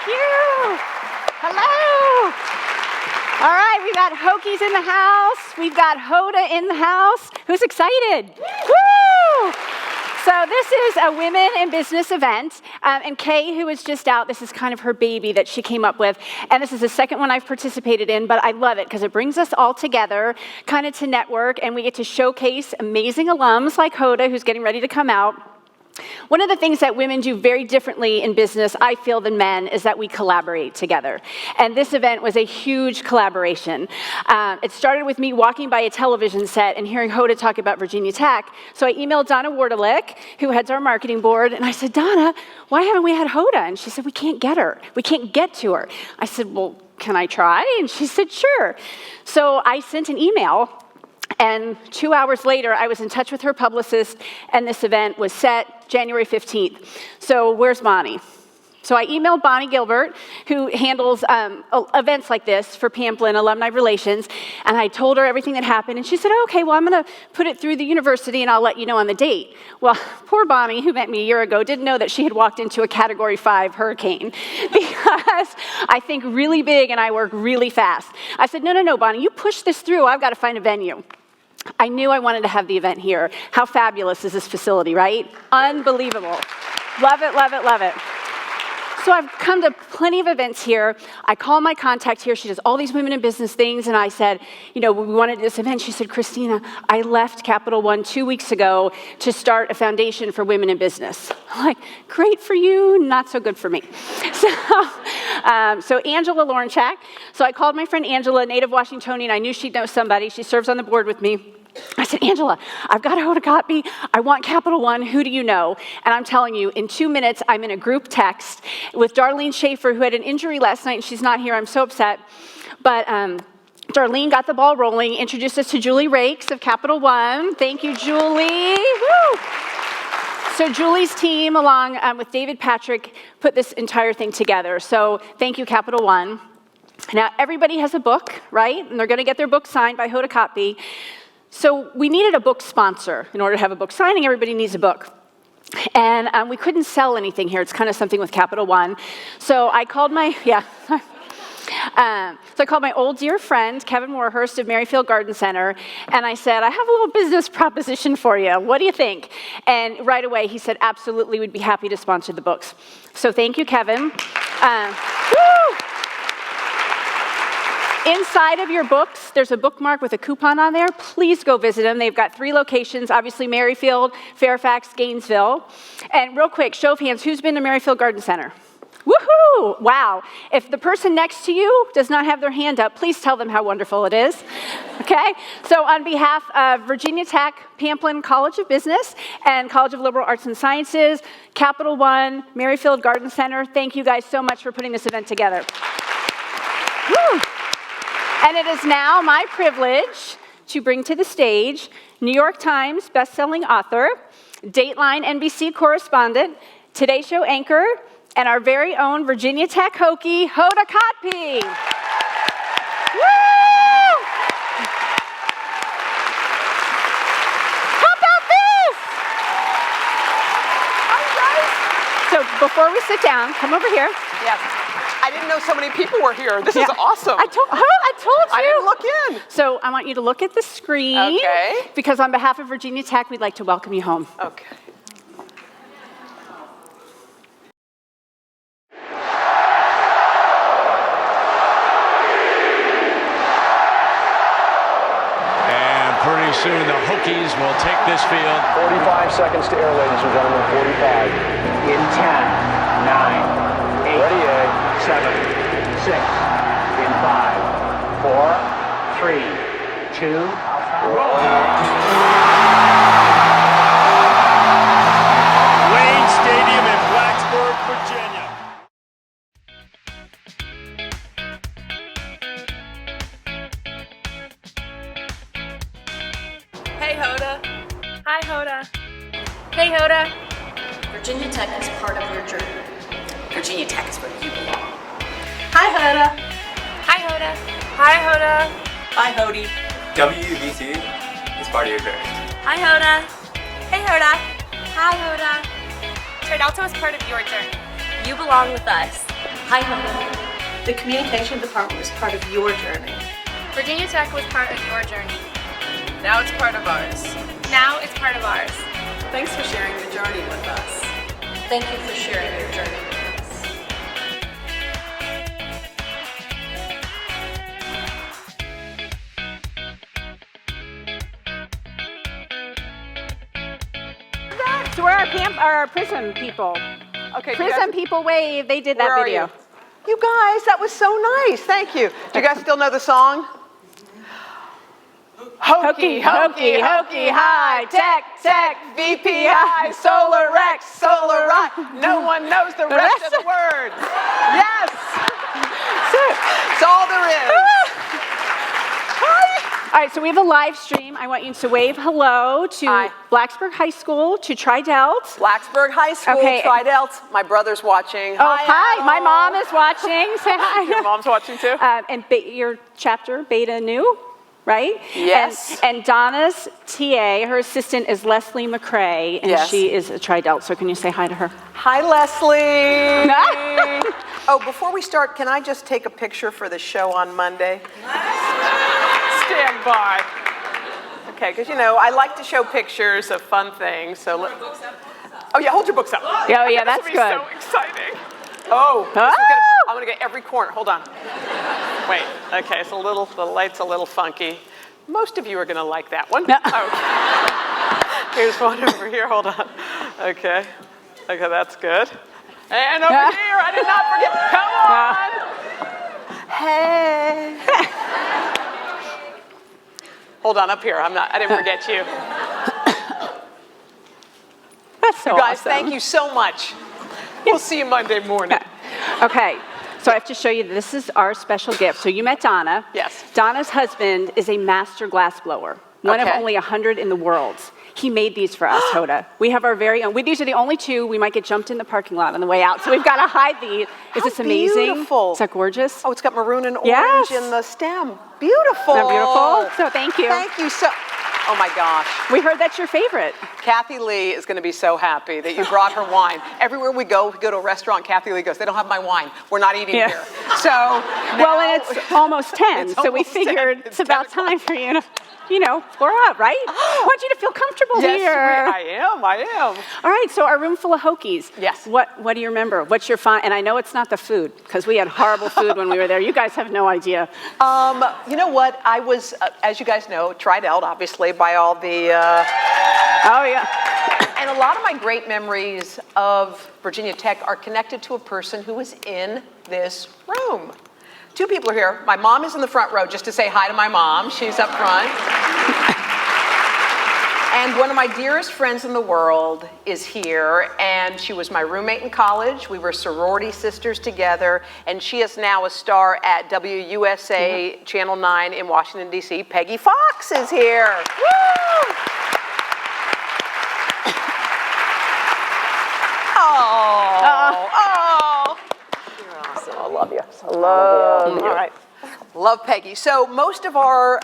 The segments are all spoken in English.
Thank you. Hello. All right, we've got Hokies in the house. We've got Hoda in the house. Who's excited? Woo! So this is a Women in Business event, and Kay, who is just out, this is kind of her baby that she came up with, and this is the second one I've participated in, but I love it because it brings us all together kind of to network, and we get to showcase amazing alums like Hoda, who's getting ready to come out. One of the things that women do very differently in business, I feel, than men, is that we collaborate together. And this event was a huge collaboration. It started with me walking by a television set and hearing Hoda talk about Virginia Tech. So I emailed Donna Wardalick, who heads our marketing board, and I said, Donna, why haven't we had Hoda? And she said, we can't get her. We can't get to her. I said, well, can I try? And she said, sure. So I sent an email. And 2 hours later, I was in touch with her publicist, and this event was set January 15th. So where's Bonnie? So I emailed Bonnie Gilbert, who handles events like this for Pamplin Alumni Relations, and I told her everything that happened, and she said, oh, okay, well, I'm going to put it through the university, and I'll let you know on the date. Well, poor Bonnie, who met me a year ago, didn't know that she had walked into a Category 5 hurricane, because I think really big and I work really fast. I said, no, Bonnie, you push this through. I've got to find a venue. I knew I wanted to have the event here. How fabulous is this facility, right? Unbelievable. Love it, love it, love it. So I've come to plenty of events here. I call my contact here. She does all these women in business things. And I said, we wanted this event. She said, Christina, I left Capital One 2 weeks ago to start a foundation for women in business. I'm like, great for you, not so good for me. So Angela Lawrenchak. So I called my friend Angela, native Washingtonian. I knew she'd know somebody. She serves on the board with me. I said, Angela, I've got Hoda Kotb. I want Capital One. Who do you know? And I'm telling you, in 2 minutes, I'm in a group text with Darlene Schaefer, who had an injury last night, and she's not here. I'm so upset. But Darlene got the ball rolling, introduced us to Julie Rakes of Capital One. Thank you, Julie. Woo! So Julie's team, along with David Patrick, put this entire thing together. So thank you, Capital One. Now, everybody has a book, right? And they're going to get their book signed by Hoda Kotb. So we needed a book sponsor. In order to have a book signing, everybody needs a book. And we couldn't sell anything here. It's kind of something with Capital One. So I called my old dear friend, Kevin Warhurst of Merrifield Garden Center, and I said, I have a little business proposition for you. What do you think? And right away, he said, absolutely, we'd be happy to sponsor the books. So thank you, Kevin. Woo! Inside of your books, there's a bookmark with a coupon on there. Please go visit them. They've got 3 locations, obviously Merrifield, Fairfax, Gainesville. And real quick, show of hands, who's been to Merrifield Garden Center? Woohoo! Wow. If the person next to you does not have their hand up, please tell them how wonderful it is. Okay? So on behalf of Virginia Tech, Pamplin College of Business, and College of Liberal Arts and Sciences, Capital One, Merrifield Garden Center, thank you guys so much for putting this event together. Woo! And it is now my privilege to bring to the stage New York Times bestselling author, Dateline NBC correspondent, Today Show anchor, and our very own Virginia Tech Hokie, Hoda Kotb. Woo! How about this? Hi, guys. So before we sit down, come over here. Yes. I didn't know so many people were here. This is awesome. I told you. I didn't look in. So I want you to look at the screen. Okay. Because on behalf of Virginia Tech, we'd like to welcome you home. Okay. And pretty soon the Hokies will take this field. 45 seconds to air, ladies and gentlemen. 45. In 10, 9, 8, Ready, A. 7, 6, in 5, 4, 3, 2, Wayne Stadium in Blacksburg, Virginia. Hey, Hoda. Hi, Hoda. Hey, Hoda. Virginia Tech is part of your journey. Virginia Tech is where you belong. Hi, Hoda. Hi, Hoda. Hi, Hoda. Hi, Hody. WUBC is part of your journey. Hi, Hoda. Hey, Hoda. Hi, Hoda. Trinalto is part of your journey. You belong with us. Hi, Hoda. The communication department was part of your journey. Virginia Tech was part of your journey. Now it's part of ours. Now it's part of ours. Thanks for sharing your journey with us. Thank you for sharing your journey with us. So we're our Prism people. Okay. Prism people wave. They did that Where are video. You guys, that was so nice. Thank you. Do you guys still know the song? Hokey, hokey, hokey, high tech, tech, VPI, solar Rex, solar rock. No one knows the rest of the words. Yes. That's all there is. All right, so we have a live stream. I want you to wave hello to Hi. Blacksburg High School, to Tridelt. Blacksburg High School, Okay. Tridelt. My brother's watching. Oh, hi. Al. My mom is watching. Say hi. Your mom's watching too? And your chapter, Beta New, right? Yes. And Donna's TA, her assistant is Leslie McCrae, and Yes. she is a Tridelt. So can you say hi to her? Hi, Leslie. Oh, before we start, can I just take a picture for the show on Monday? Stand by. Okay, because I like to show pictures of fun things. So oh yeah, hold your books up. Oh yeah, that's this good. will be so exciting. Oh, I'm gonna get every corner. Hold on. Wait. Okay, it's the light's a little funky. Most of you are gonna like that one. No. Okay. Here's one over here. Hold on. Okay, that's good. And over here, I did not forget. Come on. Hey. Hold on, up here. I didn't forget you. That's so You guys, awesome. thank you so much. We'll see you Monday morning. Okay, so I have to show you, this is our special gift. So you met Donna. Yes. Donna's husband is a master glass blower, one of Okay. only 100 in the world. He made these for us, Hoda. We have our very own. These are the only two. We might get jumped in the parking lot on the way out, so we've got to hide these. Is this amazing? Beautiful. Is that gorgeous? Oh, it's got maroon and orange Yes. in the stem. Beautiful. Isn't that beautiful? So thank you. Thank you so. Oh my gosh. We heard that's your favorite. Kathy Lee is going to be so happy that you brought her wine. Everywhere we go to a restaurant, Kathy Lee goes, they don't have my wine. We're not eating Yeah. here. So Well, and it's almost 10, It's so we almost 10. figured it's about 10 o'clock. time for you to, pour up, right? I want you to feel comfortable Yes, here. I am. All right, so our room full of Hokies. Yes. What do you remember? What's your and I know it's not the food, because we had horrible food when we were there. You guys have no idea. You know what? I was, as you guys know, Tridelt, obviously, by all the... Oh, yeah. And a lot of my great memories of Virginia Tech are connected to a person who was in this room. Two people are here. My mom is in the front row, just to say hi to my mom. She's up front. And one of my dearest friends in the world is here, and she was my roommate in college. We were sorority sisters together, and she is now a star at WUSA Channel 9 in Washington, D.C. Peggy Fox is here. Woo! Oh. You're awesome. I love you. I love you. All right. Love Peggy. So most of our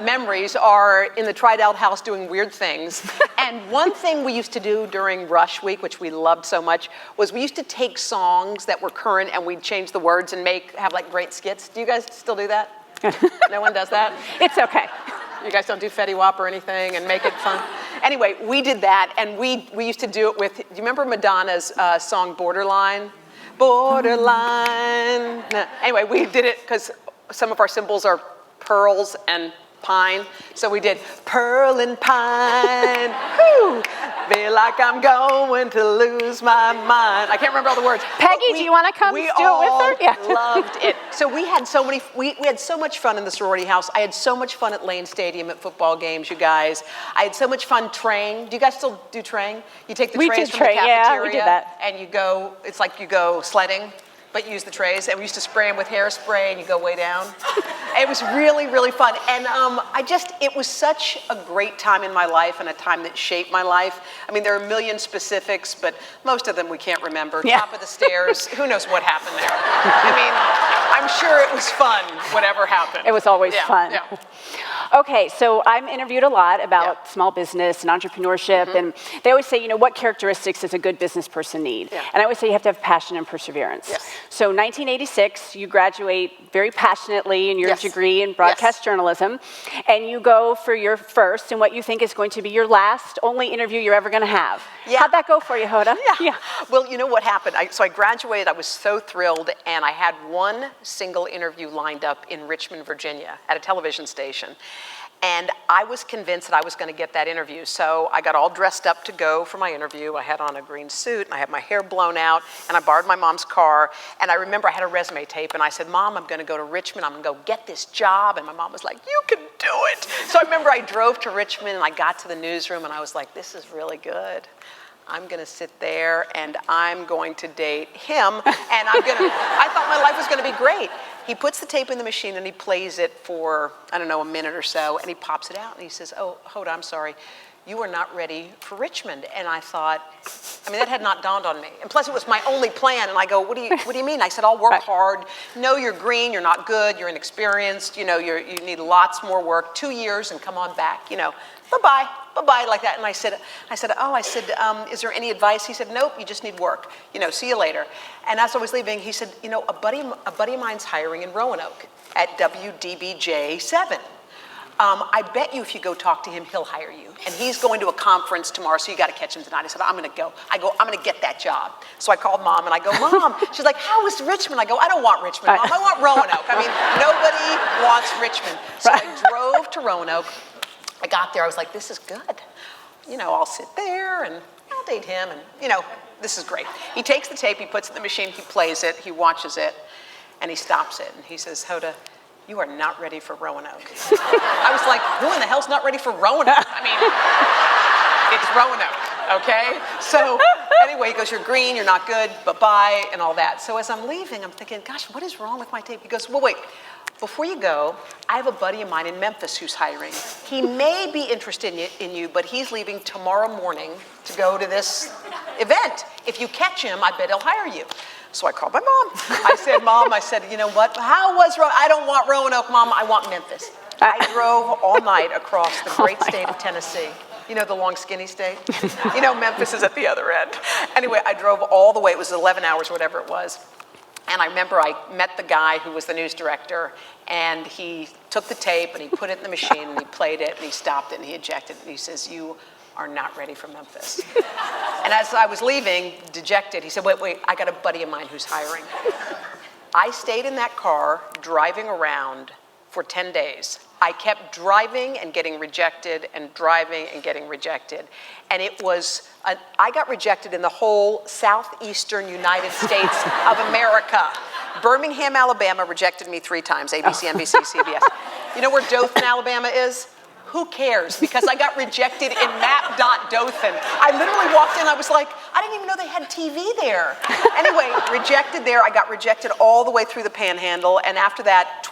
memories are in the Tridelt house doing weird things. And one thing we used to do during Rush Week, which we loved so much, was we used to take songs that were current and we'd change the words and have like great skits. Do you guys still do that? No one does that? It's okay. You guys don't do Fetty Wap or anything and make it fun? Anyway, we did that, and we used to do it with, do you remember Madonna's song Borderline? Borderline. Anyway, we did it because some of our symbols are pearls and pine. So we did pearl and pine. Whew. Feel like I'm going to lose my mind. I can't remember all the words. Peggy, do you want to come do it with her? Yeah. Loved it. So we had we had so much fun in the sorority house. I had so much fun at Lane Stadium at football games, you guys. I had so much fun traying. Do you guys still do traying? You take the trays from the cafeteria yeah, we did that. and you go, it's like you go sledding, but you use the trays. And we used to spray them with hairspray and you go way down. It was really, really fun. And it was such a great time in my life and a time that shaped my life. I mean, there are a million specifics, but most of them we can't remember. Yeah. Top of the stairs, who knows what happened there? I mean, I'm sure it was fun, whatever happened. It was always fun. Yeah. Okay, so I'm interviewed a lot about small business and entrepreneurship, and they always say, what characteristics does a good business person need? Yeah. And I always say you have to have passion and perseverance. Yes. So 1986, you graduate very passionately in your degree in broadcast journalism, and you go for your first and what you think is going to be your last, only interview you're ever going to have. Yeah. How'd that go for you, Hoda? Yeah. Well, you know what happened? So I graduated, I was so thrilled, and I had one single interview lined up in Richmond, Virginia, at a television station. And I was convinced that I was going to get that interview. So I got all dressed up to go for my interview. I had on a green suit, and I had my hair blown out, and I borrowed my mom's car. And I remember I had a resume tape, and I said, Mom, I'm going to go to Richmond. I'm going to go get this job. And my mom was like, you can do it. So I remember I drove to Richmond, and I got to the newsroom, and I was like, this is really good. I'm going to sit there, and I'm going to date him, and I thought my life was going to be great. He puts the tape in the machine, and he plays it for, I don't know, a minute or so, and he pops it out, and he says, oh, Hoda, I'm sorry, you are not ready for Richmond. And I thought, that had not dawned on me. And plus, it was my only plan, and I go, what do you mean? I said, I'll work hard. No, you're green, you're not good, you're inexperienced, you need lots more work, 2 years, and come on back, bye-bye. Bye-bye, like that. And I said, is there any advice? He said, nope, you just need work. See you later. And as I was leaving, he said, a buddy of mine's hiring in Roanoke at WDBJ7. I bet you if you go talk to him, he'll hire you. And he's going to a conference tomorrow, so you got to catch him tonight. I said, I'm going to go. I'm going to get that job. So I called Mom, and I go, Mom. She's like, how is Richmond? I go, I don't want Richmond, Mom. I want Roanoke. Nobody wants Richmond. So I drove to Roanoke. I got there, I was like, this is good. I'll sit there and I'll date him and, this is great. He takes the tape, he puts it in the machine, he plays it, he watches it, and he stops it. And he says, Hoda, you are not ready for Roanoke. I was like, who in the hell's not ready for Roanoke? It's Roanoke, okay? So anyway, he goes, you're green, you're not good, bye-bye, and all that. So as I'm leaving, I'm thinking, gosh, what is wrong with my tape? He goes, well, wait. Before you go, I have a buddy of mine in Memphis who's hiring. He may be interested in you, but he's leaving tomorrow morning to go to this event. If you catch him, I bet he'll hire you. So I called my mom. I said, Mom, you know what? How was Roanoke? I don't want Roanoke, Mom. I want Memphis. I drove all night across the great state of Tennessee. The long, skinny state? Memphis is at the other end. Anyway, I drove all the way. It was 11 hours, whatever it was. And I remember I met the guy who was the news director, and he took the tape, and he put it in the machine, and he played it, and he stopped it, and he ejected it, and he says, you are not ready for Memphis. And as I was leaving, dejected, he said, wait, I got a buddy of mine who's hiring. I stayed in that car, driving around for 10 days. I kept driving and getting rejected and driving and getting rejected. And it was, I got rejected in the whole southeastern United States of America. Birmingham, Alabama rejected me 3 times, ABC, NBC, CBS. You know where Dothan, Alabama is? Who cares? Because I got rejected in map.dothan. I literally walked in, I was like, I didn't even know they had TV there. Anyway, rejected there. I got rejected all the way through the Panhandle. And after that,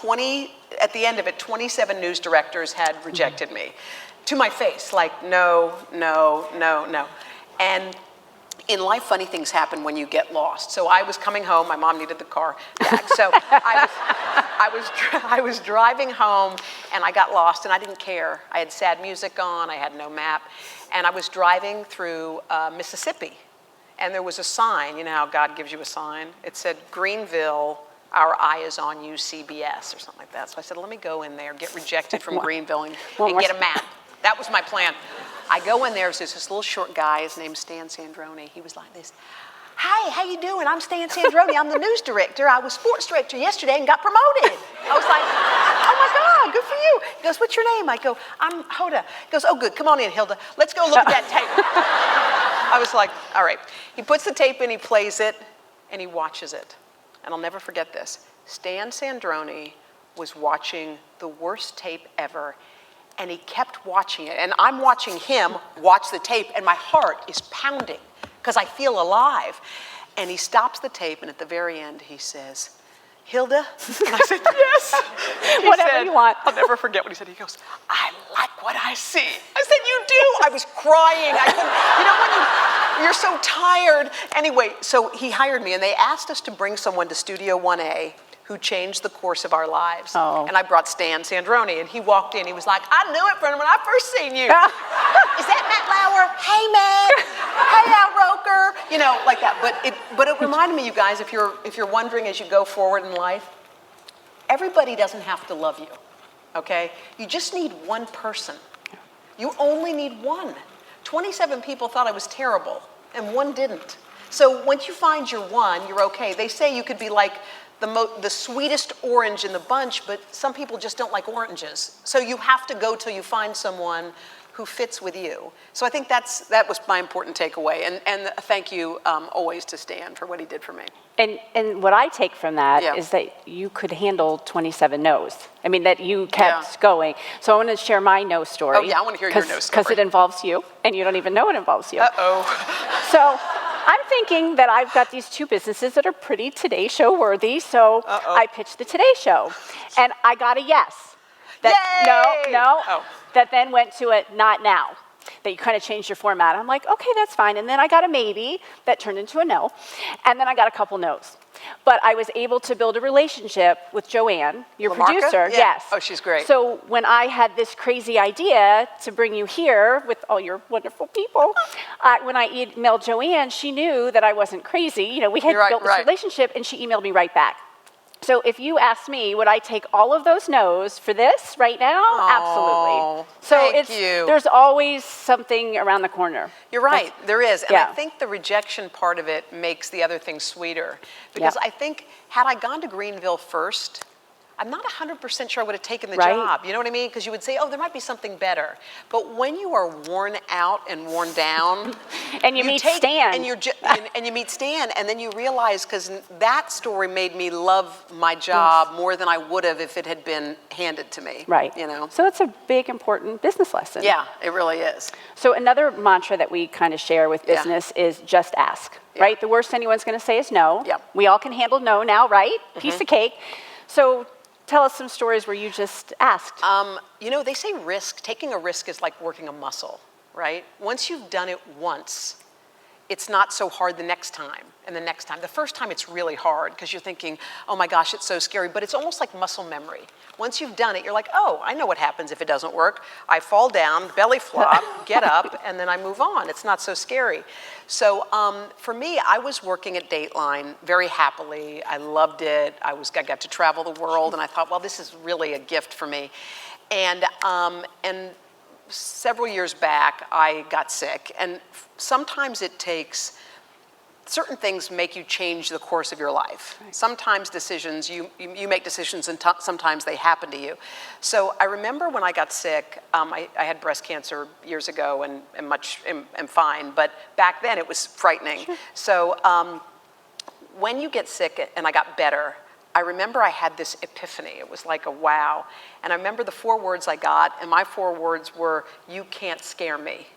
at the end of it, 27 news directors had rejected me. To my face, like, no. And in life, funny things happen when you get lost. So I was coming home. My mom needed the car back. So I was driving home, and I got lost, and I didn't care. I had sad music on. I had no map. And I was driving through Mississippi, and there was a sign. You know how God gives you a sign? It said, Greenville, our eye is on you, CBS, or something like that. So I said, let me go in there, get rejected from Greenville, and get a map. That was my plan. I go in there, there's this little short guy, his name's Stan Sandroni. He was like this. Hi, how you doing? I'm Stan Sandroni. I'm the news director. I was sports director yesterday and got promoted. I was like, oh my God, good for you. He goes, what's your name? I go, I'm Hoda. He goes, oh good, come on in, Hilda. Let's go look at that tape. I was like, all right. He puts the tape in, he plays it, and he watches it. And I'll never forget this. Stan Sandroni was watching the worst tape ever, and he kept watching it. And I'm watching him watch the tape, and my heart is pounding because I feel alive. And he stops the tape, and at the very end, he says, Hilda? And I said, yes. Whatever you want. I'll never forget what he said. He goes, I like what I see. I said, you do? I was crying. I couldn't, when you're so tired. Anyway, so he hired me, and they asked us to bring someone to Studio 1A who changed the course of our lives. Oh. And I brought Stan Sandroni, and he walked in. He was like, I knew it from when I first seen you. Is that Matt Lauer? Hey, Matt. Hey, Al Roker. You know, like that. But it reminded me, you guys, if you're wondering as you go forward in life, everybody doesn't have to love you, okay? You just need one person. You only need one. 27 people thought I was terrible, and one didn't. So once you find your one, you're okay. They say you could be like the sweetest orange in the bunch, but some people just don't like oranges. So you have to go till you find someone who fits with you. So I think that was my important takeaway. And thank you always to Stan for what he did for me. And what I take from that is that you could handle 27 no's. I mean, that you kept going. So I want to share my no story. Oh, yeah, I want to hear your no story. Because it involves you, and you don't even know it involves you. Uh-oh. So I'm thinking that I've got these two businesses that are pretty Today Show worthy, so I pitched the Today Show. And I got a yes. Yay! No. Oh. That then went to a not now. That you kind of changed your format. I'm like, okay, that's fine. And then I got a maybe that turned into a no. And then I got a couple no's. But I was able to build a relationship with Joanne, your LaMarca? producer. Yeah. Yes. Oh, she's great. So when I had this crazy idea to bring you here with all your wonderful people, when I emailed Joanne, she knew that I wasn't crazy. You know, we had built this relationship, and she emailed me right back. So if you ask me, would I take all of those no's for this right now? Absolutely. So there's always something around the corner. You're right, there is. And I think the rejection part of it makes the other thing sweeter. Because I think had I gone to Greenville first, I'm not 100% sure I would have taken the job. You know what I mean? Because you would say, oh, there might be something better. But when you are worn out and worn down, and you meet Stan, and you meet Stan, and then you realize, because that story made me love my job more than I would have if it had been handed to me. Right. You know. So it's a big, important business lesson. Yeah, it really is. So another mantra that we kind of share with business is just ask. Right. The worst anyone's going to say is no. Yeah. We all can handle no now, right? Piece of cake. So tell us some stories where you just asked. You know, they say taking a risk is like working a muscle, right? Once you've done it once, it's not so hard the next time and the next time. The first time it's really hard because you're thinking, oh my gosh, it's so scary, but it's almost like muscle memory. Once you've done it, you're like, oh, I know what happens if it doesn't work. I fall down, belly flop, get up, and then I move on. It's not so scary. So for me, I was working at Dateline very happily. I loved it. I got to travel the world, and I thought, well, this is really a gift for me. And several years back, I got sick, and sometimes it takes certain things make you change the course of your life. Right. Sometimes decisions, you make decisions, and sometimes they happen to you. So I remember when I got sick, I had breast cancer years ago and am fine, but back then it was frightening. Sure. So when you get sick, and I got better, I remember I had this epiphany. It was like a wow. And I remember the 4 words I got, and my 4 words were, "You can't scare me."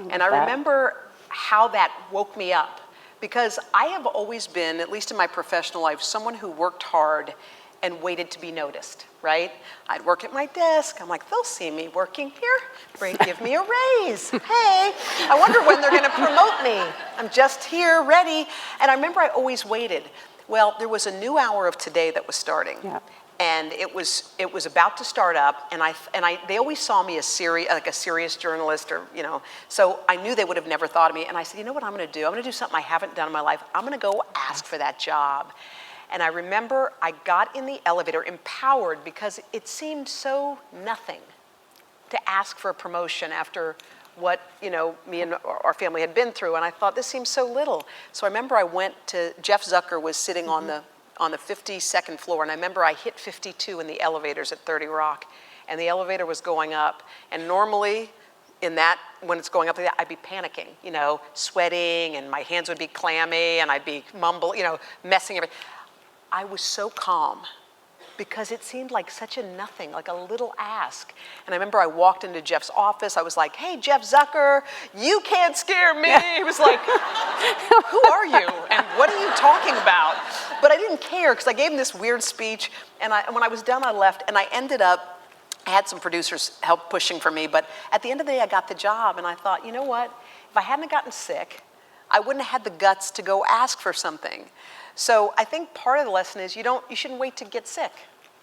And I remember how that woke me up. Because I have always been, at least in my professional life, someone who worked hard and waited to be noticed, right? I'd work at my desk. I'm like, they'll see me working here. Give me a raise. Hey, I wonder when they're going to promote me. I'm just here, ready. And I remember I always waited. Well, there was a new hour of Today that was starting. Yeah. And it was about to start up, and they always saw me as like a serious journalist, or so I knew they would have never thought of me. And I said, you know what I'm going to do? I'm going to do something I haven't done in my life. I'm going to go ask for that job. And I remember I got in the elevator empowered because it seemed so nothing to ask for a promotion after what me and our family had been through. And I thought, this seems so little. So I remember I went to Jeff Zucker was sitting on the 52nd floor, and I remember I hit 52 in the elevators at 30 Rock, and the elevator was going up, and normally when it's going up like that, I'd be panicking, sweating, and my hands would be clammy, and I'd be messing everything. I was so calm because it seemed like such a nothing, like a little ask. And I remember I walked into Jeff's office. I was like, hey, Jeff Zucker, you can't scare me. He was like, who are you? And what are you talking about? But I didn't care because I gave him this weird speech. And when I was done, I left. And I had some producers help pushing for me. But at the end of the day, I got the job. And I thought, you know what? If I hadn't gotten sick, I wouldn't have had the guts to go ask for something. So I think part of the lesson is you shouldn't wait to get sick,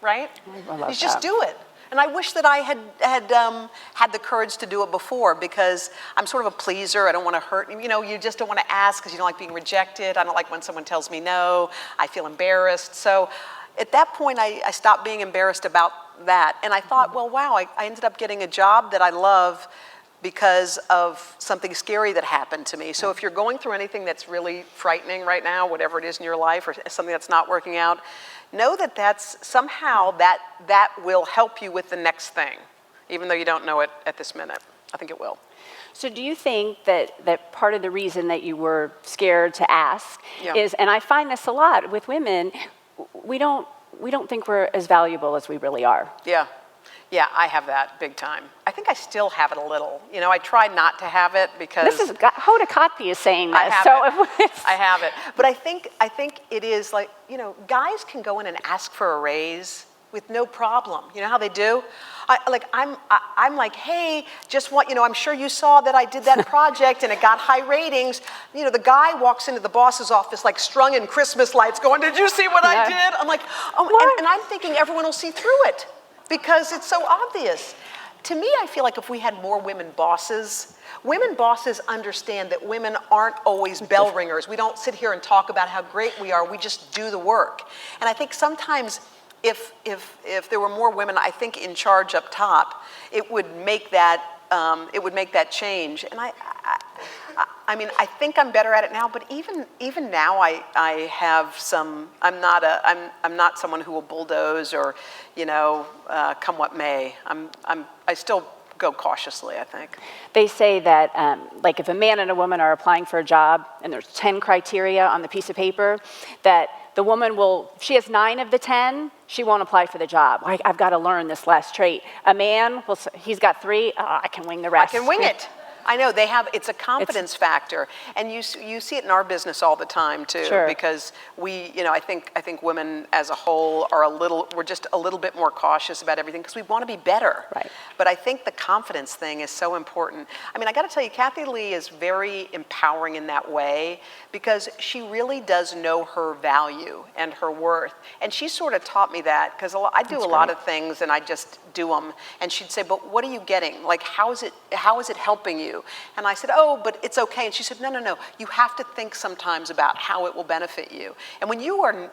right? I love you just that. do it. And I wish that I had the courage to do it before, because I'm sort of a pleaser. I don't want to hurt. You just don't want to ask because you don't like being rejected. I don't like when someone tells me no. I feel embarrassed. So at that point, I stopped being embarrassed about that. And I thought, well, wow, I ended up getting a job that I love because of something scary that happened to me. So if you're going through anything that's really frightening right now, whatever it is in your life, or something that's not working out, know that that will help you with the next thing, even though you don't know it at this minute. I think it will. So do you think that part of the reason that you were scared to ask is, and I find this a lot with women, we don't think we're as valuable as we really are. Yeah, I have that big time. I think I still have it a little. I try not to have it because Hoda Kotb is saying this. I have it. But I think it is like, guys can go in and ask for a raise with no problem. You know how they do? I'm like, hey, I'm sure you saw that I did that project and it got high ratings. The guy walks into the boss's office like strung in Christmas lights going, did you see what I did? I'm like, oh, and I'm thinking everyone will see through it, because it's so obvious. To me, I feel like if we had more women bosses understand that women aren't always bell ringers. We don't sit here and talk about how great we are. We just do the work. And I think sometimes if there were more women, I think, in charge up top, it would make that change. And I mean, I think I'm better at it now, but even now, I have some. I'm not someone who will bulldoze or, come what may. I still go cautiously, I think. They say that, like, if a man and a woman are applying for a job and there's 10 criteria on the piece of paper, that the woman if she has 9 of the 10, she won't apply for the job. I've got to learn this last trait. A man, he's got 3, I can wing the rest. I can wing it. I know, it's a confidence factor. And you see it in our business all the time too, because I think women as a whole we're just a little bit more cautious about everything because we want to be better. Right. But I think the confidence thing is so important. I mean, I got to tell you, Kathy Lee is very empowering in that way, because she really does know her value and her worth. And she sort of taught me that, because I do a lot of things and I just do them. And she'd say, but what are you getting? Like, how is it helping you? And I said, oh, but it's okay. And she said, no. You have to think sometimes about how it will benefit you. And when you are,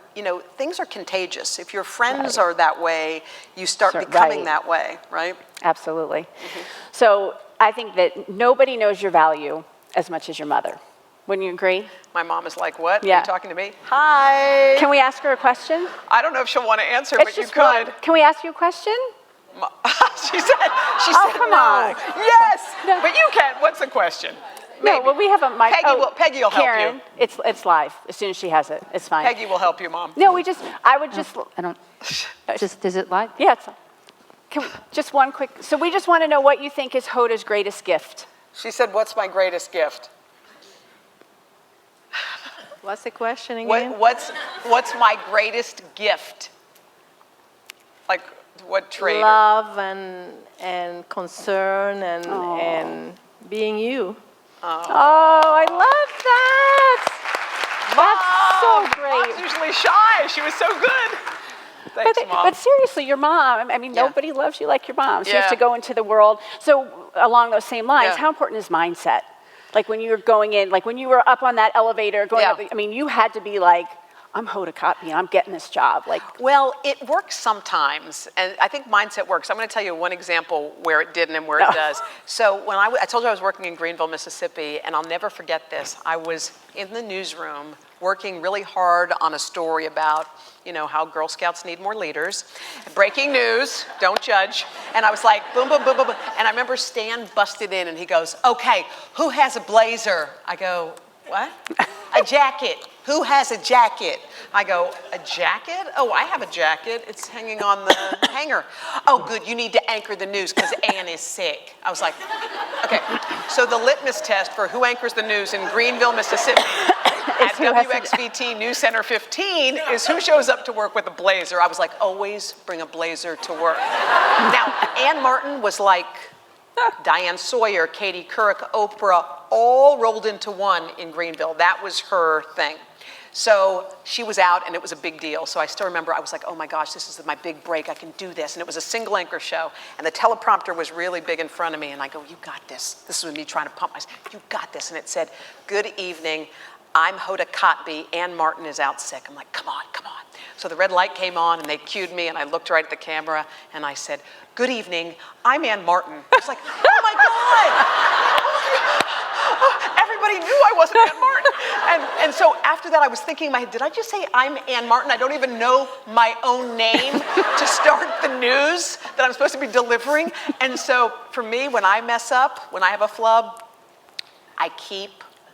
things are contagious. If your friends are that way, you start becoming that way, right? Absolutely. Mm-hmm. So I think that nobody knows your value as much as your mother. Wouldn't you agree? My mom is like, what? Yeah. Are you talking to me? Hi. Can we ask her a question? I don't know if she'll want to answer, but you could. One. Can we ask you a question? She said come no. on. Yes, No. but you can. What's the question? No, well, we have a mic. Peggy will Karen, help you. It's live. As soon as she has it, it's fine. Peggy will help you, Mom. No, I would just. I don't. Is it live? Yeah, just one quick. So we just want to know what you think is Hoda's greatest gift. She said, "What's my greatest gift?" What's the question again? What's my greatest gift? Like, what trait? Love and concern and being you. Oh, I love that. That's so great. Mom's usually shy. She was so good. Thanks, Mom. But seriously, your mom, I mean, nobody loves you like your mom. She used to go into the world. So along those same lines, how important is mindset? Like when you were going in, like when you were up on that elevator, going up, I mean, you had to be like, I'm Hoda Kotb and I'm getting this job. Well, it works sometimes, and I think mindset works. I'm going to tell you one example where it didn't and where it does. So when I told you I was working in Greenville, Mississippi, and I'll never forget this. I was in the newsroom working really hard on a story about, how Girl Scouts need more leaders. Breaking news, don't judge. And I was like, boom, boom, boom, boom, boom. And I remember Stan busted in and he goes, okay, who has a blazer? I go, what? A jacket. Who has a jacket? I go, a jacket? Oh, I have a jacket. It's hanging on the hanger. Oh, good. You need to anchor the news because Ann is sick. I was like, okay. So the litmus test for who anchors the news in Greenville, Mississippi at WXVT News Center 15 is who shows up to work with a blazer. I was like, always bring a blazer to work. Now, Ann Martin was like, Diane Sawyer, Katie Couric, Oprah, all rolled into one in Greenville. That was her thing. So she was out, and it was a big deal. So I still remember, I was like, oh my gosh, this is my big break. I can do this. And it was a single anchor show. And the teleprompter was really big in front of me. And I go, you got this. This was me trying to pump myself. You got this. And it said, good evening. I'm Hoda Kotb. Ann Martin is out sick. I'm like, come on, come on. So the red light came on, and they cued me, and I looked right at the camera, and I said, good evening. I'm Ann Martin. I was like, oh my God. Everybody knew I wasn't Ann Martin. And so after that, I was thinking in my head, did I just say I'm Ann Martin? I don't even know my own name to start the news that I'm supposed to be delivering. And so for me, when I mess up, when I have a flub, I keep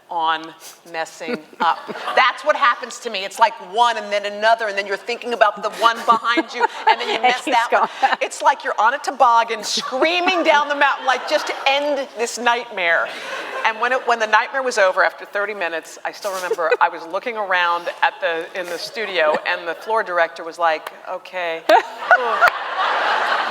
on messing up. That's what happens to me. It's like one and then another, and then you're thinking about the one behind you, and then you mess that one. It's like you're on a toboggan screaming down the mountain, like just to end this nightmare. And when the nightmare was over after 30 minutes, I still remember I was looking around in the studio, and the floor director was like, okay.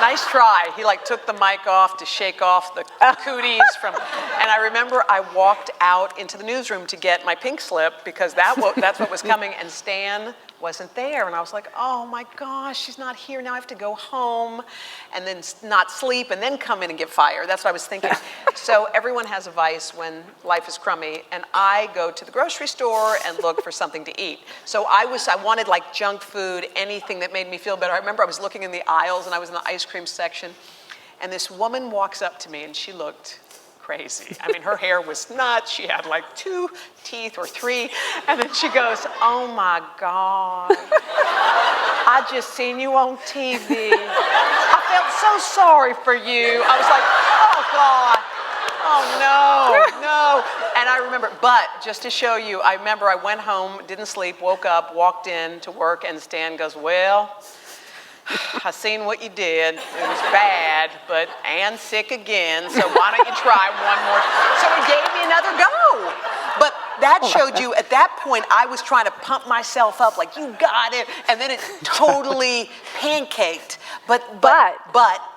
Nice try. He took the mic off to shake off the cooties from, and I remember I walked out into the newsroom to get my pink slip because that's what was coming, and Stan wasn't there, and I was like, oh my gosh, she's not here, now I have to go home and then not sleep and then come in and get fired. That's what I was thinking. So everyone has a vice when life is crummy, and I go to the grocery store and look for something to eat. So I wanted junk food, anything that made me feel better. I remember I was looking in the aisles, and I was in the ice cream section, and this woman walks up to me, and she looked crazy. I mean, her hair was nuts. She had 2 teeth or 3. And then she goes, oh my God, I just seen you on TV. I felt so sorry for you. I was like, oh God, oh no. And I remember, but just to show you, I remember I went home, didn't sleep, woke up, walked in to work, and Stan goes, well, I seen what you did. It was bad, but Ann's sick again, so why don't you try one more? So he gave me another go. But that showed you, at that point, I was trying to pump myself up, like, you got it, and then it totally pancaked. But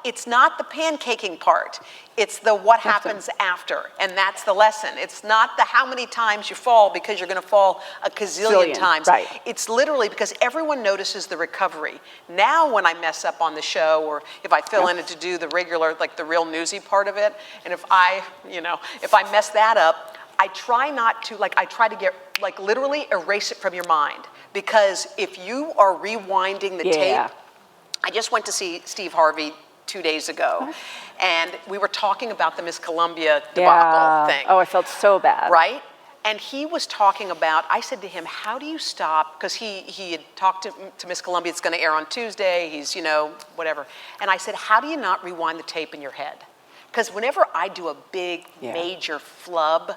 it's not the pancaking part. It's the what happens after, and that's the lesson. It's not the how many times you fall because you're going to fall a gazillion times. Right. It's literally because everyone notices the recovery. Now when I mess up on the show, or if I fill in it to do the regular, the real newsy part of it, and if I mess that up, I try not to, I try to get, literally erase it from your mind. Because if you are rewinding the tape, I just went to see Steve Harvey 2 days ago, and we were talking about the Miss Columbia debacle thing. Oh, I felt so bad. Right? And he was talking about, I said to him, how do you stop, because he had talked to Miss Columbia, it's going to air on Tuesday, he's, whatever. And I said, how do you not rewind the tape in your head? Because whenever I do a big, major flub,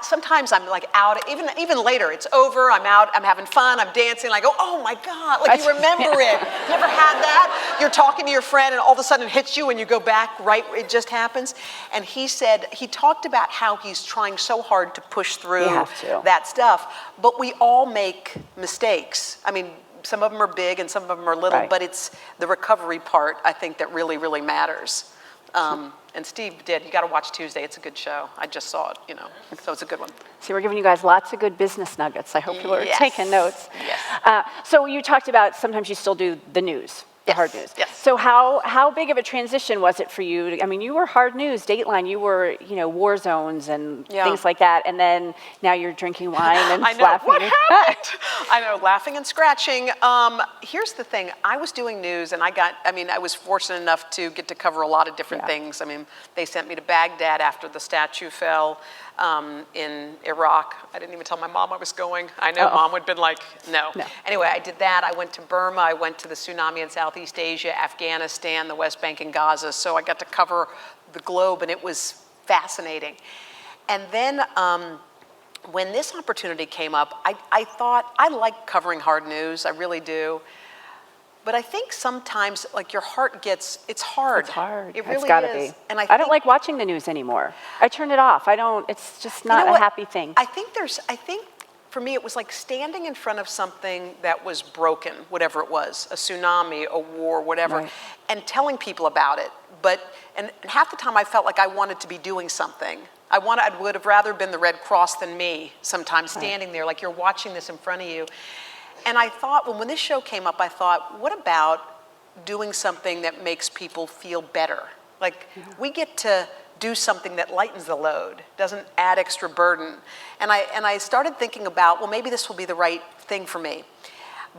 sometimes I'm out, even later, it's over, I'm out, I'm having fun, I'm dancing, and I go, oh my God, you remember it. You ever had that? You're talking to your friend, and all of a sudden it hits you, and you go back, right, it just happens. And he talked about how he's trying so hard to push through that stuff, but we all make mistakes. I mean, some of them are big, and some of them are little, but it's the recovery part, I think, that really, really matters. And Steve did. You got to watch Tuesday. It's a good show. I just saw it, so it's a good one. See, we're giving you guys lots of good business nuggets. I hope people are taking notes. Yes. So you talked about sometimes you still do the news, the hard news. Yes. So how big of a transition was it for you? I mean, you were hard news, Dateline. You were, war zones and things like that. And then now you're drinking wine and laughing. What happened? I know, laughing and scratching. Here's the thing. I was doing news, and I was fortunate enough to get to cover a lot of different things. I mean, they sent me to Baghdad after the statue fell in Iraq. I didn't even tell my mom I was going. I know Mom would have been like, no. Anyway, I did that. I went to Burma. I went to the tsunami in Southeast Asia, Afghanistan, the West Bank, and Gaza. So I got to cover the globe, and it was fascinating. And then when this opportunity came up, I thought, I like covering hard news. I really do. But I think sometimes, your heart it's hard. It's hard. It really it's gotta is. be. And I don't like watching the news anymore. I turn it off. It's just not a happy thing. I think for me, it was like standing in front of something that was broken, whatever it was, a tsunami, a war, whatever, and telling people about it. and half the time I felt like I wanted to be doing something. I would have rather been the Red Cross than me sometimes, standing there like you're watching this in front of you. And I thought, well, when this show came up, I thought, what about doing something that makes people feel better? Like, we get to do something that lightens the load, doesn't add extra burden. And I started thinking about, well, maybe this will be the right thing for me.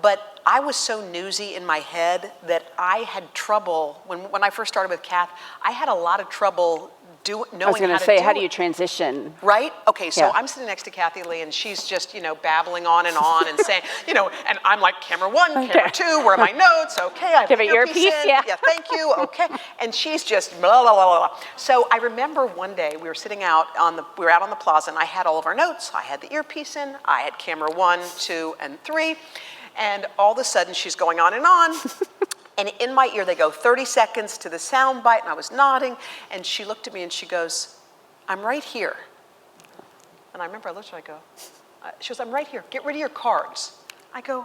But I was so newsy in my head that I had trouble, when I first started with Kath, I had a lot of trouble knowing how to do it. I was going to say, how do you transition? Right? Okay, so I'm sitting next to Kathy Lee, and she's just, babbling on and saying, and I'm like, camera 1, camera 2, where are my notes? Okay, I have an earpiece, in. Yeah, thank you, okay. And she's just blah, blah, blah, blah. So I remember one day, we were sitting out on the plaza, and I had all of our notes. I had the earpiece in, I had camera 1, 2, and 3, and all of a sudden, she's going on. And in my ear, they go 30 seconds to the sound bite, and I was nodding, and she looked at me and she goes, I'm right here. And I remember I looked at her, I go, she goes, I'm right here, get rid of your cards. I go,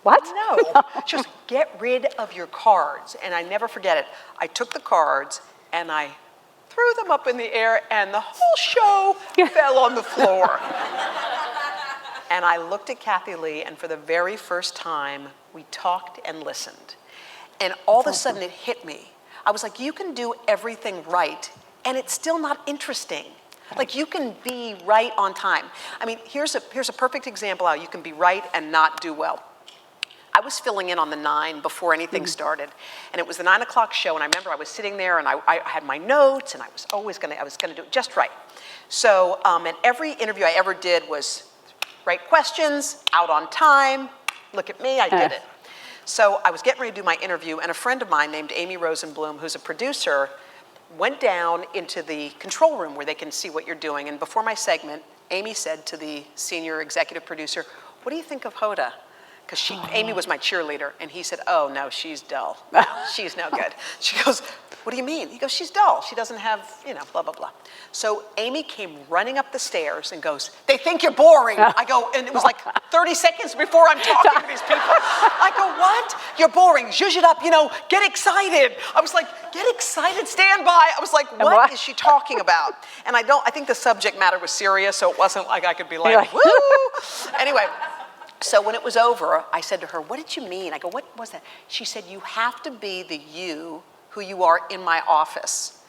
what? No. She goes, get rid of your cards. And I never forget it. I took the cards and I threw them up in the air, and the whole show fell on the floor. And I looked at Kathy Lee, and for the very first time, we talked and listened. And all of a sudden it hit me. I was like, you can do everything right, and it's still not interesting. Like, you can be right on time. I mean, here's a perfect example how you can be right and not do well. I was filling in on the 9 before anything started, and it was the 9 o'clock show, and I remember I was sitting there, and I had my notes, and I was going to do it just right. So, and every interview I ever did was right questions, out on time, look at me, I did it. So I was getting ready to do my interview, and a friend of mine named Amy Rosenblum, who's a producer, went down into the control room where they can see what you're doing. And before my segment, Amy said to the senior executive producer, what do you think of Hoda? Because Amy was my cheerleader, and he said, oh, no, she's dull. No, she's no good. She goes, what do you mean? He goes, she's dull. She doesn't have, blah, blah, blah. So Amy came running up the stairs and goes, they think you're boring. I go, and it was like 30 seconds before I'm talking to these people. I go, what? You're boring. Zhuzh it up, get excited. I was like, get excited, stand by. I was like, what is she talking about? And I think the subject matter was serious, so it wasn't like I could be like, woo. Anyway. So when it was over, I said to her, what did you mean? I go, what was that? She said, you have to be the you who you are in my office.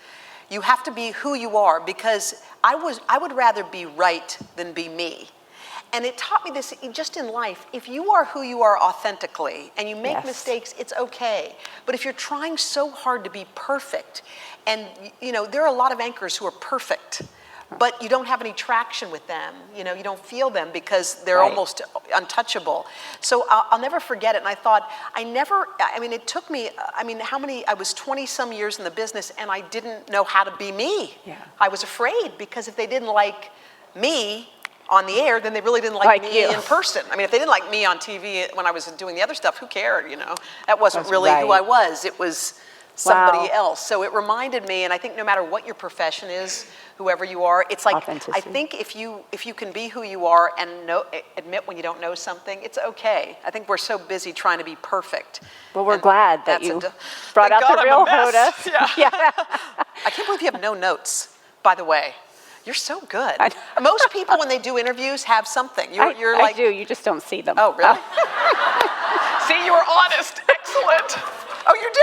You have to be who you are, because I would rather be right than be me. And it taught me this just in life. If you are who you are authentically and you make mistakes, it's okay. But if you're trying so hard to be perfect, and there are a lot of anchors who are perfect, but you don't have any traction with them. You don't feel them because they're almost untouchable. So I'll never forget it. And I thought, it took me, I was 20 some years in the business, and I didn't know how to be me. Yeah. I was afraid, because if they didn't like me on the air, then they really didn't like me in person. If they didn't like me on TV when I was doing the other stuff, who cared, That wasn't really who I was. It was somebody else. So it reminded me, and I think no matter what your profession is, whoever you are, it's like, I think if you can be who you are and admit when you don't know something, it's okay. I think we're so busy trying to be perfect. Well, we're glad that you brought out the real Hoda. Yeah. I can't believe you have no notes, by the way. You're so good. Most people, when they do interviews, have something. You're like, I do, you just don't see them. Oh, really? See, you were honest. Excellent. Oh, you do?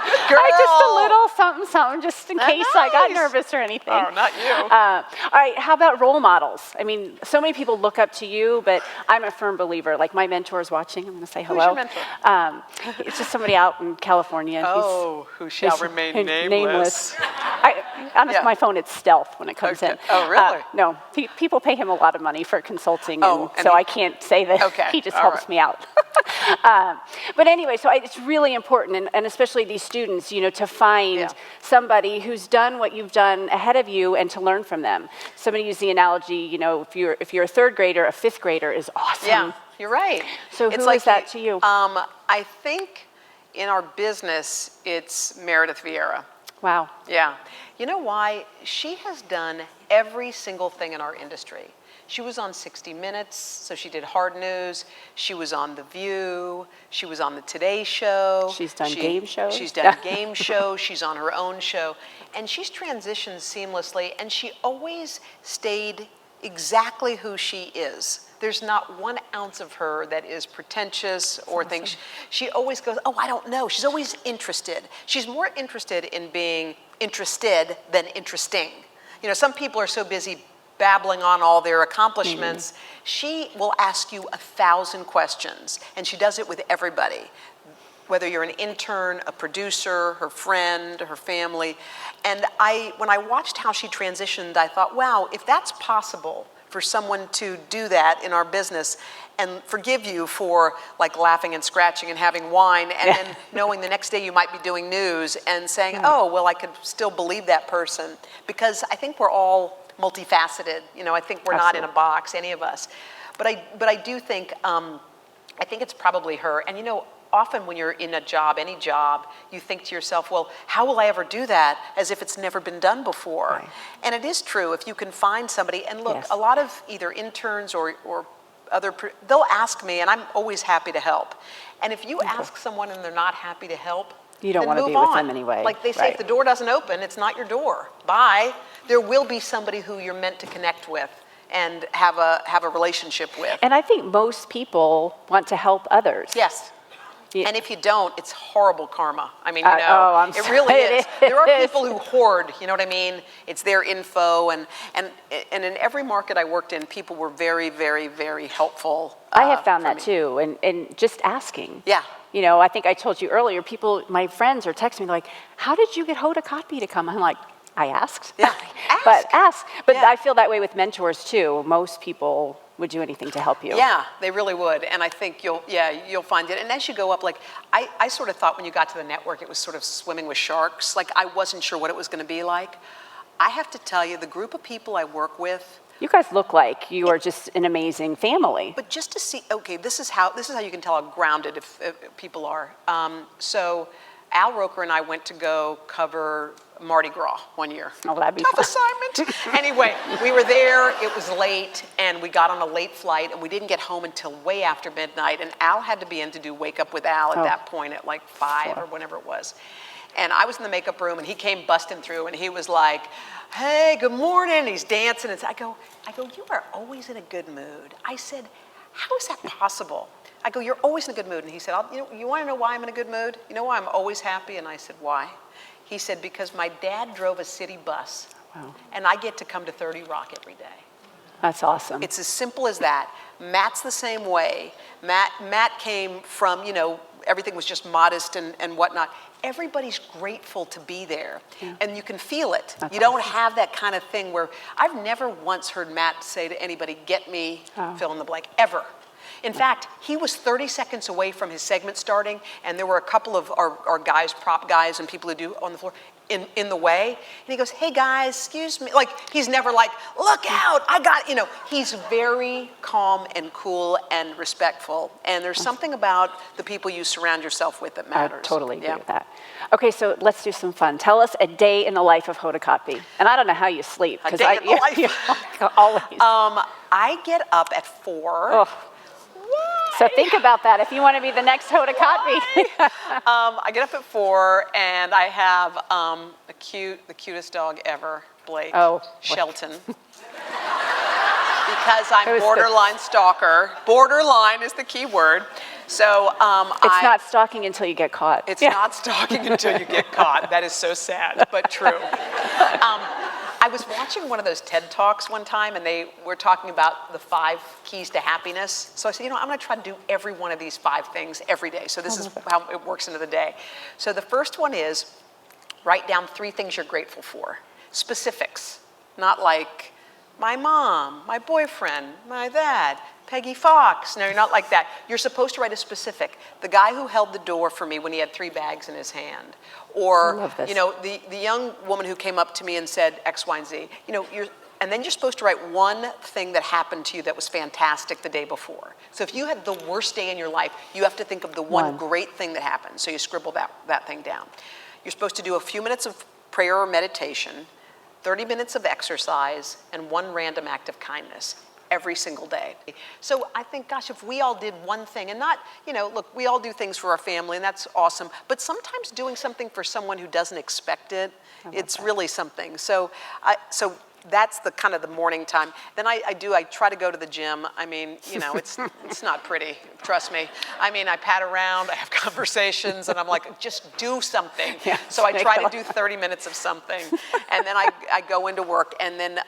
Good girl. Just a little something, just in case I got nervous or anything. Oh, not you. All right, how about role models? So many people look up to you, but I'm a firm believer. Like, my mentor is watching. I'm going to say hello. Who's your mentor? It's just somebody out in California. Who shall remain nameless. On my phone, it's stealth when it comes in. Oh, really? No, people pay him a lot of money for consulting, so I can't say that. He just helps me out. But anyway, so it's really important, and especially these students, to find somebody who's done what you've done ahead of you and to learn from them. Somebody used the analogy, if you're a third grader, a fifth grader is awesome. Yeah, you're right. So who is that to you? I think in our business, it's Meredith Vieira. Wow. Yeah. You know why? She has done every single thing in our industry. She was on 60 Minutes, so she did hard news. She was on The View. She was on the Today Show. She's done game shows. She's done game shows. She's on her own show. And she's transitioned seamlessly, and she always stayed exactly who she is. There's not 1 ounce of her that is pretentious or thinks. She always goes, oh, I don't know. She's always interested. She's more interested in being interested than interesting. You know, some people are so busy babbling on all their accomplishments. She will ask you 1,000 questions, and she does it with everybody. Whether you're an intern, a producer, her friend, her family. And when I watched how she transitioned, I thought, wow, if that's possible for someone to do that in our business, and forgive you for like laughing and scratching and having wine, and then knowing the next day you might be doing news and saying, oh, well, I could still believe that person. Because I think we're all multifaceted. You know, I think we're not in a box, any of us. But I do think, I think it's probably her. And you know, often when you're in a job, any job, you think to yourself, well, how will I ever do that, as if it's never been done before? Right. And it is true, if you can find somebody, and look, a lot of either interns or other, they'll ask me, and I'm always happy to help. And if you ask someone and they're not happy to help, you don't want to be with them anyway. Like they say, if the door doesn't open, it's not your door. Bye. There will be somebody who you're meant to connect with and have a relationship with. And I think most people want to help others. Yes. Yeah. And if you don't, it's horrible karma. I mean, you know, it really is. There are people who hoard, you know what I mean? It's their info, and in every market I worked in, people were very, very, very helpful. I have found that too, and just asking. Yeah. You know, I think I told you earlier, my friends are texting me like, how did you get Hoda Kotb to come? I'm like, I asked. Yeah. Ask. But I feel that way with mentors too. Most people would do anything to help you. Yeah, they really would. And I think you'll find it. And as you go up, like, I sort of thought when you got to the network, it was sort of swimming with sharks. Like, I wasn't sure what it was going to be like. I have to tell you, the group of people I work with. You guys look like you are just an amazing family. But just to see, okay, this is how you can tell how grounded if people are. So Al Roker and I went to go cover Mardi Gras one year. Oh, that'd be tough fun. assignment. Anyway, we were there, it was late, and we got on a late flight, and we didn't get home until way after midnight, and Al had to be in to do Wake Up with Al at that point at like 5 or whenever it was. And I was in the makeup room, and he came busting through, and he was like, hey, good morning, and he's dancing, and I go, you are always in a good mood. I said, how is that possible? I go, you're always in a good mood. And he said, you want to know why I'm in a good mood? You know why I'm always happy? And I said, why? He said, because my dad drove a city bus, and I get to come to 30 Rock every day. That's awesome. It's as simple as that. Matt's the same way. Matt came from, you know, everything was just modest and whatnot. Everybody's grateful to be there, and you can feel it. That's you don't have that kind of thing where, I've never once heard Matt say to anybody, get me, fill in the blank, ever. In fact, he was 30 seconds away from his segment starting, and there were a couple of our guys, prop guys, and people who do on the floor in the way. And he goes, hey guys, excuse me. Like, he's never like, look out, I got, you know. He's very calm and cool and respectful. And there's something about the people you surround yourself with that matters. I totally agree with that. Okay, so let's do some fun. Tell us a day in the life of Hoda Kotb. And I don't know how you sleep. A day in the life? Always. I get up at 4. Oh. So think about that if you want to be the next Hoda Kotb. I get up at 4, and I have the cutest dog ever, Blake, Shelton. Because I'm borderline stalker. Borderline is the key word. So it's not stalking until you get caught. It's not stalking until you get caught. That is so sad, but true. I was watching one of those TED Talks one time, and they were talking about the 5 keys to happiness. So I said, you know, I'm going to try to do every one of these 5 things every day. So this is how it works into the day. So the first one is write down 3 things you're grateful for. Specifics, not like my mom, my boyfriend, my dad, Peggy Fox. No, you're not like that. You're supposed to write a specific. The guy who held the door for me when he had 3 bags in his hand. Or, you know, the young woman who came up to me and said X, Y, and Z. You know, and then you're supposed to write one thing that happened to you that was fantastic the day before. So if you had the worst day in your life, you have to think of the one great thing that happened. So you scribble that thing down. You're supposed to do a few minutes of prayer or meditation, 30 minutes of exercise, and 1 random act of kindness. every single day. So I think, gosh, if we all did one thing, and not, look, we all do things for our family, and that's awesome, but sometimes doing something for someone who doesn't expect it, it's really something. So that's the kind of the morning time. Then I try to go to the gym. I mean, it's not pretty, trust me. I mean, I pat around, I have conversations, and I'm like, just do something. Yeah, so I try to do 30 minutes of something, and then I go into work, and then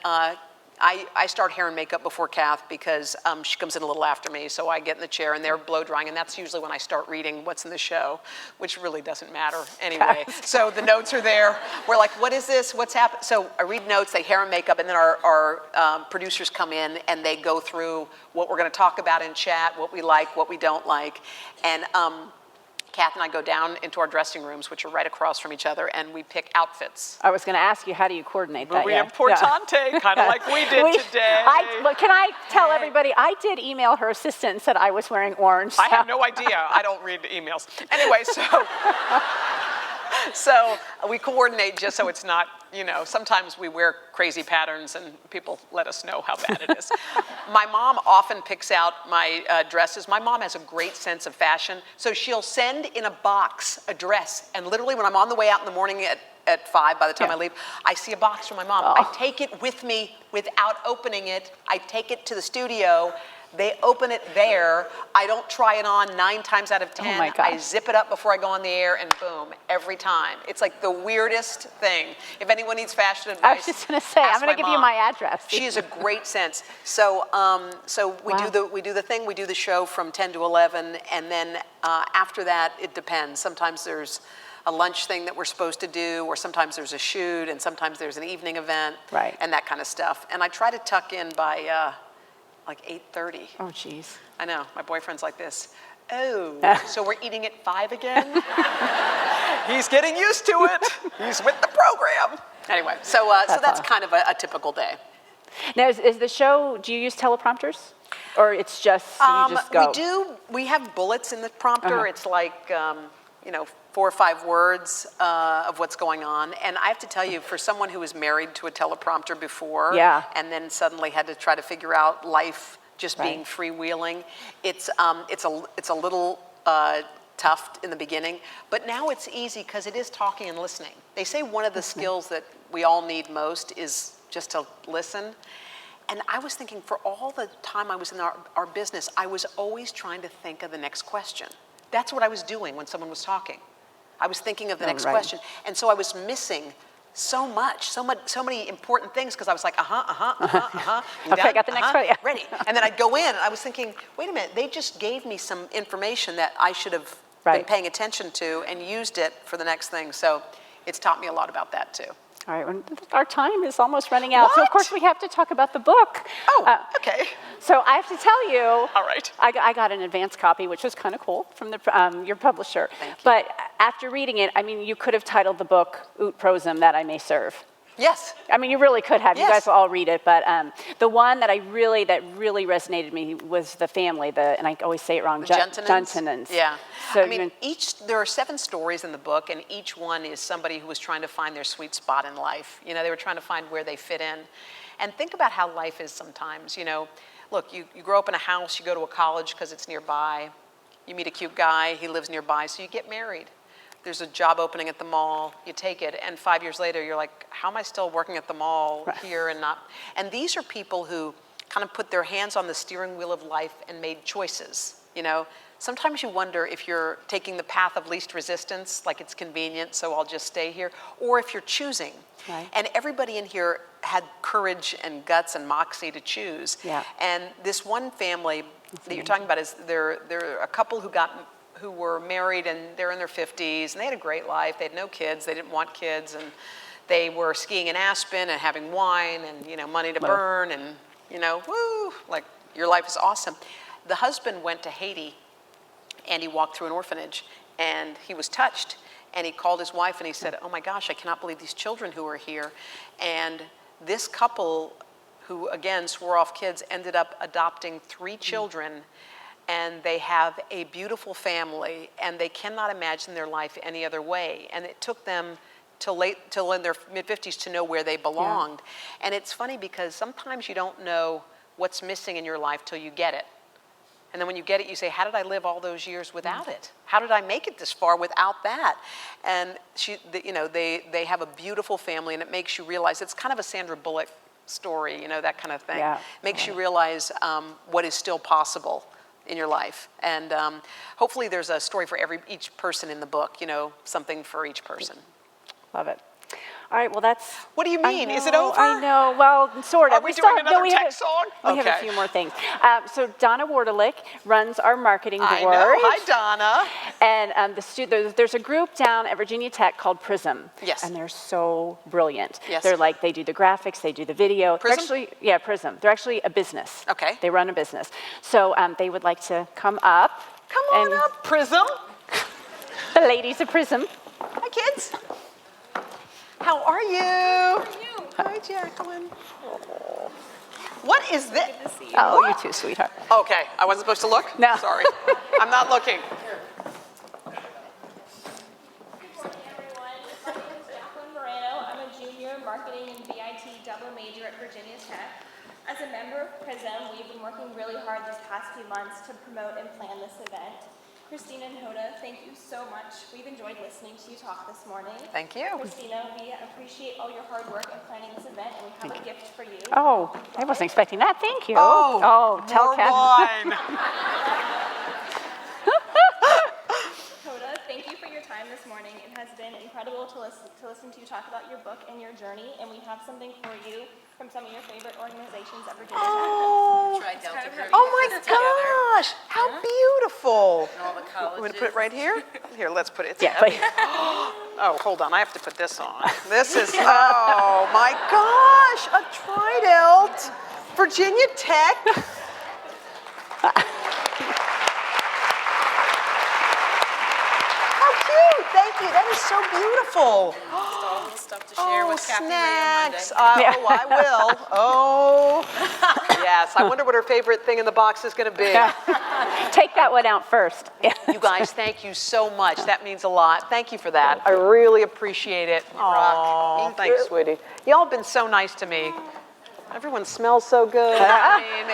I start hair and makeup before Kath because she comes in a little after me, so I get in the chair and they're blow drying, and that's usually when I start reading what's in the show, which really doesn't matter anyway. So the notes are there. We're like, what is this? What's happened? So I read notes, they hair and makeup, and then our producers come in and they go through what we're going to talk about in chat, what we like, what we don't like, and Kath and I go down into our dressing rooms, which are right across from each other, and we pick outfits. I was going to ask you, how do you coordinate that? Muy importante, kind of like we did today. But can I tell everybody, I did email her assistant and said I was wearing orange. I have no idea. I don't read the emails. Anyway, so we coordinate just so it's not, sometimes we wear crazy patterns and people let us know how bad it is. My mom often picks out my dresses. My mom has a great sense of fashion, so she'll send in a box a dress, and literally when I'm on the way out in the morning at 5, by the time I leave, I see a box from my mom. I take it with me without opening it. I take it to the studio. They open it there. I don't try it on 9 times out of 10. Oh my gosh. I zip it up before I go on the air, and boom, every time. It's like the weirdest thing. If anyone needs fashion advice, I was just going to say, I'm going to give you my address. She has a great sense. So, we do the thing. We do the show from 10 to 11, and then after that, it depends. Sometimes there's a lunch thing that we're supposed to do, or sometimes there's a shoot, and sometimes there's an evening event, and that kind of stuff. And I try to tuck in by like 8:30. Oh, geez. I know. My boyfriend's like this. Oh, so we're eating at 5 again? He's getting used to it. He's with the program. Anyway, so that's kind of a typical day. Now, is the show, do you use teleprompters? Or it's just, you just go? We have bullets in the prompter. It's like, 4 or 5 words of what's going on. And I have to tell you, for someone who was married to a teleprompter before, and then suddenly had to try to figure out life just being freewheeling, it's a little tough in the beginning. But now it's easy because it is talking and listening. They say one of the skills that we all need most is just to listen. And I was thinking, for all the time I was in our business, I was always trying to think of the next question. That's what I was doing when someone was talking. I was thinking of the next question. And so I was missing so many important things because I was like, Okay, I got the next one. Yeah. Ready. And then I'd go in and I was thinking, wait a minute, they just gave me some information that I should have been paying attention to and used it for the next thing. So it's taught me a lot about that too. All right, well, our time is almost running out. So, of course, we have to talk about the book. Oh, okay. So I have to tell you, all right. I got an advance copy, which was kind of cool, from your publisher. Thank you. But after reading it, I mean, you could have titled the book, Ut Prosum, That I May Serve. Yes. I mean, you really could have. Yes. You guys will all read it. But the one that really resonated me was the family, and I always say it wrong, Juntinans. Yeah. So I mean, there are 7 stories in the book, and each one is somebody who was trying to find their sweet spot in life. They were trying to find where they fit in. And think about how life is sometimes. Look, you grow up in a house, you go to a college because it's nearby. You meet a cute guy, he lives nearby, so you get married. There's a job opening at the mall, you take it, and 5 years later, you're like, how am I still working at the mall here and not? And these are people who kind of put their hands on the steering wheel of life and made choices, Sometimes you wonder if you're taking the path of least resistance, like it's convenient, so I'll just stay here, or if you're choosing. Right. And everybody in here had courage and guts and moxie to choose. Yeah. And this one family that you're talking about is they're a couple who were married, and they're in their 50s, and they had a great life. They had no kids. They didn't want kids, and they were skiing in Aspen and having wine and money to burn, and woo, like your life is awesome. The husband went to Haiti, and he walked through an orphanage, and he was touched, and he called his wife, and he said, "Oh my gosh, I cannot believe these children who are here." And this couple, who again swore off kids, ended up adopting 3 children. And they have a beautiful family, and they cannot imagine their life any other way. And it took them till in their mid-50s to know where they belonged. Yeah. And it's funny because sometimes you don't know what's missing in your life till you get it. And then when you get it, you say, how did I live all those years without it? How did I make it this far without that? And they have a beautiful family, and it makes you realize, it's kind of a Sandra Bullock story, you know, that kind of thing. Yeah. Makes you realize what is still possible in your life. And hopefully there's a story for each person in the book, you know, something for each person. Love it. All right, well, that's... What do you mean? Is it know, over? I know. Well, sort of. Are we doing another tech song? We have a few more things. So Donna Wardelick runs our marketing board. I know. Hi, Donna. And there's a group down at Virginia Tech called Prism. Yes. And they're so brilliant. Yes. They do the graphics, they do the video. Prism? Prism. They're actually a business. Okay. They run a business. So they would like to come up. Come on up, Prism. The ladies of Prism. Hi, kids. How are you? How are you? Hi, Jacqueline. Oh. What is this? Good to see you. Oh, you too, sweetheart. Okay, I wasn't supposed to look? No. Sorry. I'm not looking. Hey everyone, my name is Jacqueline Moreno. I'm a junior marketing and VIT double major at Virginia Tech. As a member of Prism, we've been working really hard these past few months to promote and plan this event. Christina and Hoda, thank you so much. We've enjoyed listening to you talk this morning. Thank you. Christina, we appreciate all your hard work in planning this event, and we have a gift for you. Oh, I wasn't expecting that. Thank you. Oh, tell more Kat. wine. Hoda, thank you for your time this morning. It has been incredible to listen to you talk about your book and your journey, and we have something for you from some of your favorite organizations at Virginia Tech. Oh, oh my gosh, how beautiful. And all the colleges. I'm going to put it right here. Here, let's put it. Yeah, Oh, hold on, I have to put this on. This is, oh my gosh, a Tridelt, Virginia Tech. How cute, thank you, that is so beautiful. All the stuff to share with Kathy snacks. Ray on Monday. Oh, I will. Oh, yes. I wonder what her favorite thing in the box is going to be. Take that one out first. You guys, thank you so much. That means a lot. Thank you for that. I really appreciate it. Oh, thanks, sweetie. Y'all have been so nice to me. Everyone smells so good. I mean,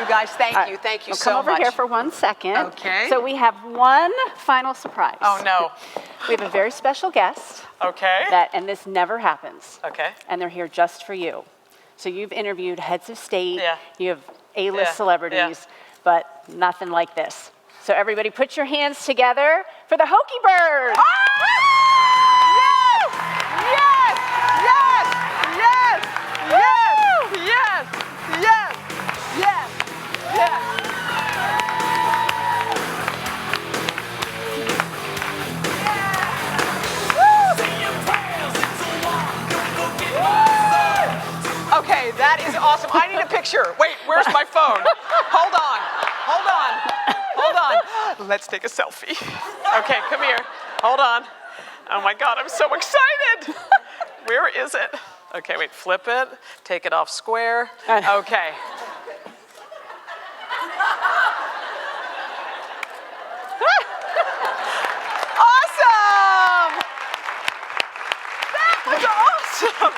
you guys, thank you. Thank you so much. Come over here for 1 second. Okay. So we have one final surprise. Oh, no. We have a very special guest. Okay. And this never happens. Okay. And they're here just for you. So you've interviewed heads of state. Yeah. You have A-list Yeah. celebrities, but nothing like this. So everybody put your hands together for the Hokey Bird. Ah! Yes! Yes! Yes! Yes! Yes! Yes! Yes! Yes! Okay, that is awesome. I need a picture. Wait, where's my phone? Hold on. Hold on. Hold on. Let's take a selfie. Okay, come here. Hold on. Oh my God, I'm so excited. Where is it? Okay, wait, flip it. Take it off square. Okay. Awesome! That was awesome!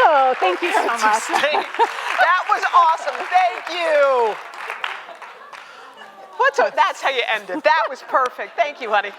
Oh, thank you so much. That was awesome. Thank you. That's how you end it. That was perfect. Thank you, honey.